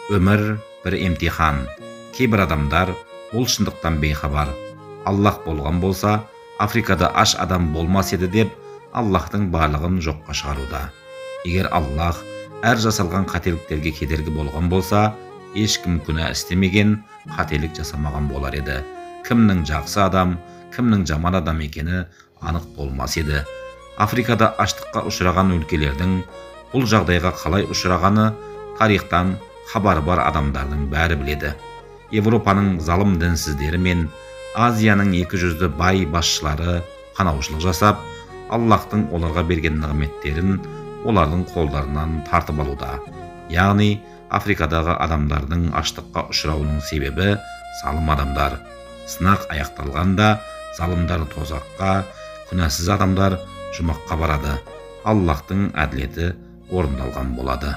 Өмір бір емтихан. Кейбір адамдар бұл шындықтан бейхабар. Аллах болған болса, Африкада аш адам болмас еді деп, Аллахтың барлығын жоққа шығаруда. Егер Аллах әр жасалған қателіктерге кедергі болған болса, ешкім күнә істемеген, қателік жасамаған болар еді. Кімнің жақсы адам, кімнің жаман адам екені анық болмас еді. Африкада аштыққа ұшыраған өлкелердің бұл жағдайға қалай ұшырағаны тарихтан хабары бар адамдардың бәрі біледі. Европаның залым дінсіздері мен Азияның екі жүзді бай басшылары қанаушылық жасап, Аллахтың оларға берген нығметтерін олардың қолдарынан тартып алуда. Яғни Африкадағы адамдардың аштыққа ұшырауының себебі залым адамдар. Сынақ аяқталғанда залымдар тозаққа, күнәсіз адамдар жұмаққа барады. Аллахтың әділеті орындалған болады.